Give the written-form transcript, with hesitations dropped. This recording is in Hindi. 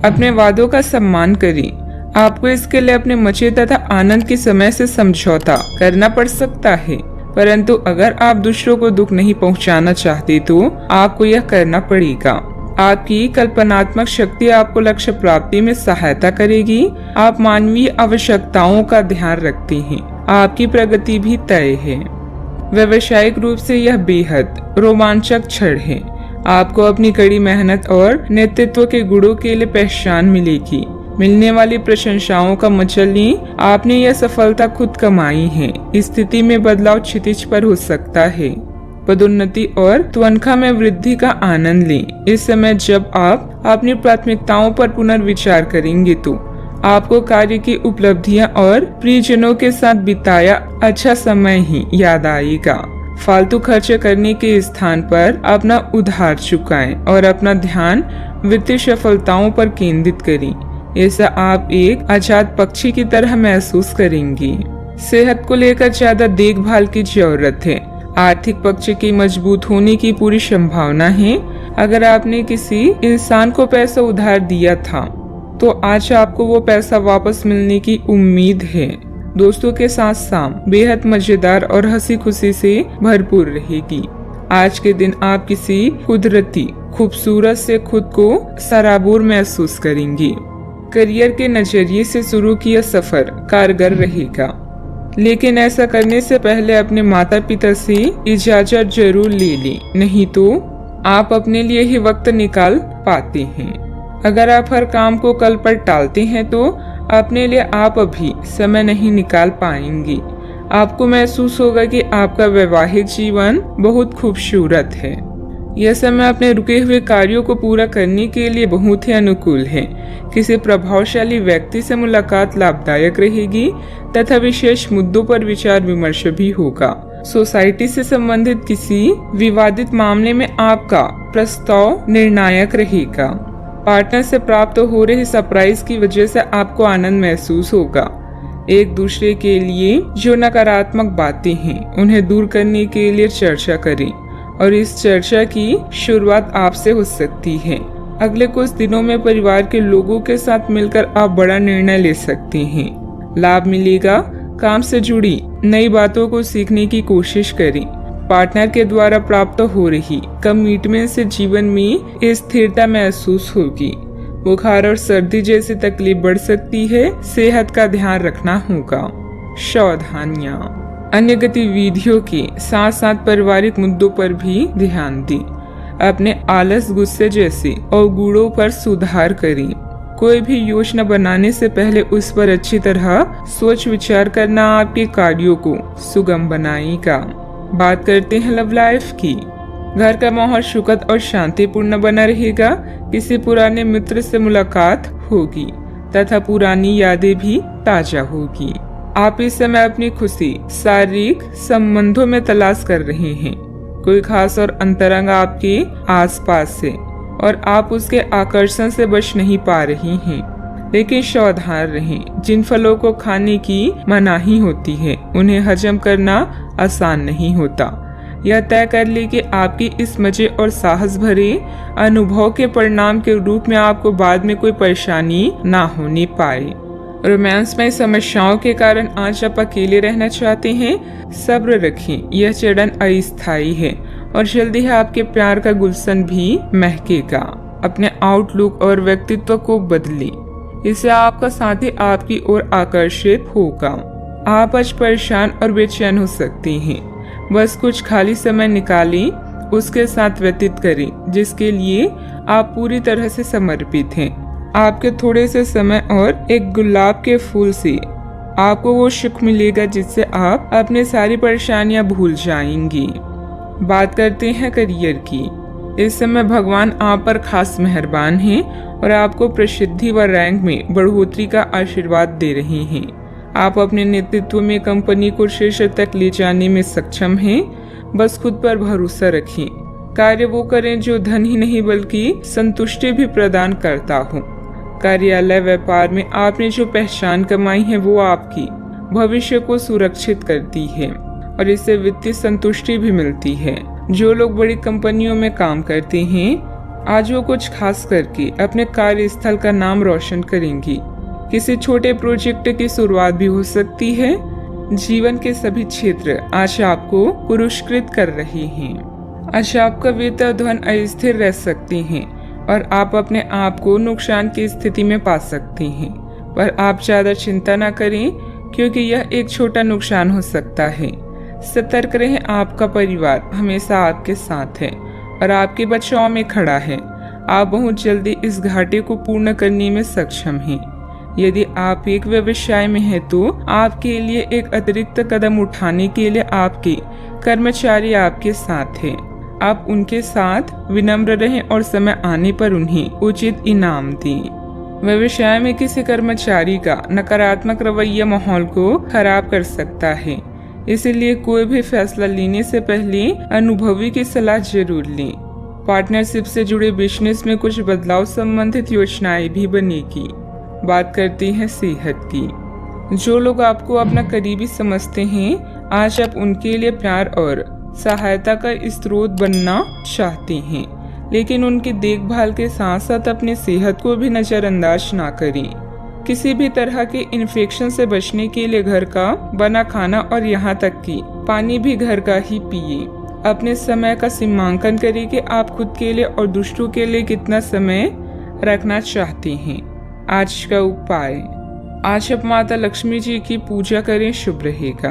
अपने वादों का सम्मान करें। आपको इसके लिए अपने मजे तथा आनंद के समय से समझौता करना पड़ सकता है, परंतु अगर आप दूसरों को दुख नहीं पहुंचाना चाहते तो आपको यह करना पड़ेगा। आपकी कल्पनात्मक शक्ति आपको लक्ष्य प्राप्ति में सहायता करेगी। आप मानवीय आवश्यकताओं का ध्यान रखते हैं। आपकी प्रगति भी तय है। व्यावसायिक रूप से यह बेहद रोमांचक क्षण है। आपको अपनी कड़ी मेहनत और नेतृत्व के गुणों के लिए पहचान मिलेगी। मिलने वाली प्रशंसाओं का मजा लें। आपने यह सफलता खुद कमाई है। स्थिति में बदलाव क्षितिज पर हो सकता है। पदोन्नति और तनख्वाह में वृद्धि का आनंद लें। इस समय जब आप अपनी प्राथमिकताओं पर पुनर्विचार करेंगे तो आपको कार्य की उपलब्धियां और प्रियजनों के साथ बिताया अच्छा समय ही याद आएगा। फालतू खर्च करने के स्थान पर अपना उधार चुकाएं और अपना ध्यान वित्तीय सफलताओं पर केंद्रित करें। ऐसा आप एक आजाद पक्षी की तरह महसूस करेंगे। सेहत को लेकर ज्यादा देखभाल की जरूरत है। आर्थिक पक्ष की मजबूत होने की पूरी संभावना है। अगर आपने किसी इंसान को पैसा उधार दिया था तो आज आपको वो पैसा वापस मिलने की उम्मीद है। दोस्तों के साथ शाम बेहद मजेदार और हंसी खुशी से भरपूर रहेगी। आज के दिन आप किसी कुदरती खूबसूरत से खुद को सराबोर महसूस करेंगे। करियर के नजरिए से शुरू किया सफर कारगर रहेगा, लेकिन ऐसा करने से पहले अपने माता पिता से इजाजत जरूर ले लें, नहीं तो आप अपने लिए ही वक्त निकाल पाते हैं। अगर आप हर काम को कल पर टालते हैं तो अपने लिए आप अभी समय नहीं निकाल पाएंगे। आपको महसूस होगा कि आपका वैवाहिक जीवन बहुत खूबसूरत है। यह समय अपने रुके हुए कार्यों को पूरा करने के लिए बहुत ही अनुकूल है। किसी प्रभावशाली व्यक्ति से मुलाकात लाभदायक रहेगी तथा विशेष मुद्दों पर विचार विमर्श भी होगा। सोसाइटी से संबंधित किसी विवादित मामले में आपका प्रस्ताव निर्णायक रहेगा। पार्टनर से प्राप्त हो रहे सरप्राइज की वजह से आपको आनंद महसूस होगा। एक दूसरे के लिए जो नकारात्मक बातें हैं उन्हें दूर करने के लिए चर्चा करें और इस चर्चा की शुरुआत आपसे हो सकती है। अगले कुछ दिनों में परिवार के लोगों के साथ मिलकर आप बड़ा निर्णय ले सकते हैं। लाभ मिलेगा। काम से जुड़ी नई बातों को सीखने की कोशिश करें। पार्टनर के द्वारा प्राप्त हो रही कमिटमेंट से जीवन में स्थिरता महसूस होगी। बुखार और सर्दी जैसी तकलीफ बढ़ सकती है। सेहत का ध्यान रखना होगा। सावधानियां। अन्य गतिविधियों के साथ साथ पारिवारिक मुद्दों पर भी ध्यान दें। अपने आलस, गुस्से जैसे अवगुणों पर सुधार करें। कोई भी योजना बनाने से पहले उस पर अच्छी तरह सोच विचार करना आपके कार्यों को सुगम बनाएगा। बात करते हैं लव लाइफ की। घर का माहौल सुखद और शांतिपूर्ण बना रहेगा। किसी पुराने मित्र से मुलाकात होगी तथा पुरानी यादें भी ताजा होगी। आप इस समय अपनी खुशी शारीरिक संबंधों में तलाश कर रहे हैं। कोई खास और अंतरंग आपके आसपास है और आप उसके आकर्षण से बच नहीं पा रही हैं। लेकिन सावधान रहें। जिन फलों को खाने की मनाही होती है उन्हें हजम करना आसान नहीं होता। यह तय कर ले कि आपकी इस मजे और साहस भरे अनुभव के परिणाम के रूप में आपको बाद में कोई परेशानी ना होने पाए। रोमांस में समस्याओं के कारण आज आप अकेले रहना चाहते हैं। सब्र रखें। यह चरण अस्थायी है और जल्दी ही आपके प्यार का गुलशन भी महकेगा। अपने आउटलुक और व्यक्तित्व को बदलें। इससे आपका साथी आपकी ओर आकर्षित होगा। आप आज परेशान और बेचैन हो सकते हैं। बस कुछ खाली समय निकालें, उसके साथ व्यतीत करें जिसके लिए आप पूरी तरह से समर्पित हैं। आपके थोड़े से समय और एक गुलाब के फूल से आपको वो सुख मिलेगा जिससे आप अपनी सारी परेशानियां भूल जाएंगी। बात करते हैं करियर की। इस समय भगवान आप पर खास मेहरबान हैं और आपको प्रसिद्धि व रैंक में बढ़ोतरी का आशीर्वाद दे रहे हैं। आप अपने नेतृत्व में कंपनी को शीर्ष तक ले जाने में सक्षम हैं। बस खुद पर भरोसा रखें। कार्य वो करें जो धन ही नहीं बल्कि संतुष्टि भी प्रदान करता हो। कार्यालय व्यापार में आपने जो पहचान कमाई है वो आपकी भविष्य को सुरक्षित करती है और इससे वित्तीय संतुष्टि भी मिलती है। जो लोग बड़ी कंपनियों में काम करते हैं आज वो कुछ खास करके अपने कार्यस्थल का नाम रोशन करेंगी। किसी छोटे प्रोजेक्ट की शुरुआत भी हो सकती है। जीवन के सभी क्षेत्र आज आपको पुरस्कृत कर रहे हैं। आज आपका वित्त और धन अस्थिर रह सकते हैं और आप अपने आप को नुकसान की स्थिति में पा सकते हैं, पर आप ज्यादा चिंता न करें क्योंकि यह एक छोटा नुकसान हो सकता है। सतर्क रहें, आपका परिवार हमेशा आपके साथ है और आपके बचाव में खड़ा है। आप बहुत जल्दी इस घाटे को पूर्ण करने में सक्षम हैं। यदि आप एक व्यवसाय में हैं तो आपके लिए एक अतिरिक्त कदम उठाने के लिए आपके कर्मचारी आपके साथ हैं। आप उनके साथ विनम्र रहें और समय आने पर उन्हें उचित इनाम दें। व्यवसाय में किसी कर्मचारी का नकारात्मक रवैया माहौल को खराब कर सकता है, इसलिए कोई भी फैसला लेने से पहले अनुभवी की सलाह जरूर लें। पार्टनरशिप से जुड़े बिजनेस में कुछ बदलाव संबंधित योजनाएं भी बनेगी। बात करते हैं सेहत की। जो लोग आपको अपना करीबी समझते हैं, आज आप उनके लिए प्यार और सहायता का स्रोत बनना चाहते हैं, लेकिन उनकी देखभाल के साथ साथ अपनी सेहत को भी नजरअंदाज ना करें। किसी भी तरह के इन्फेक्शन से बचने के लिए घर का बना खाना और यहाँ तक कि पानी भी घर का ही पिए। अपने समय का सीमांकन करें कि आप खुद के लिए और दूसरों के लिए कितना समय रखना चाहते हैं। आज का उपाय, आज आप माता लक्ष्मी जी की पूजा करें, शुभ रहेगा।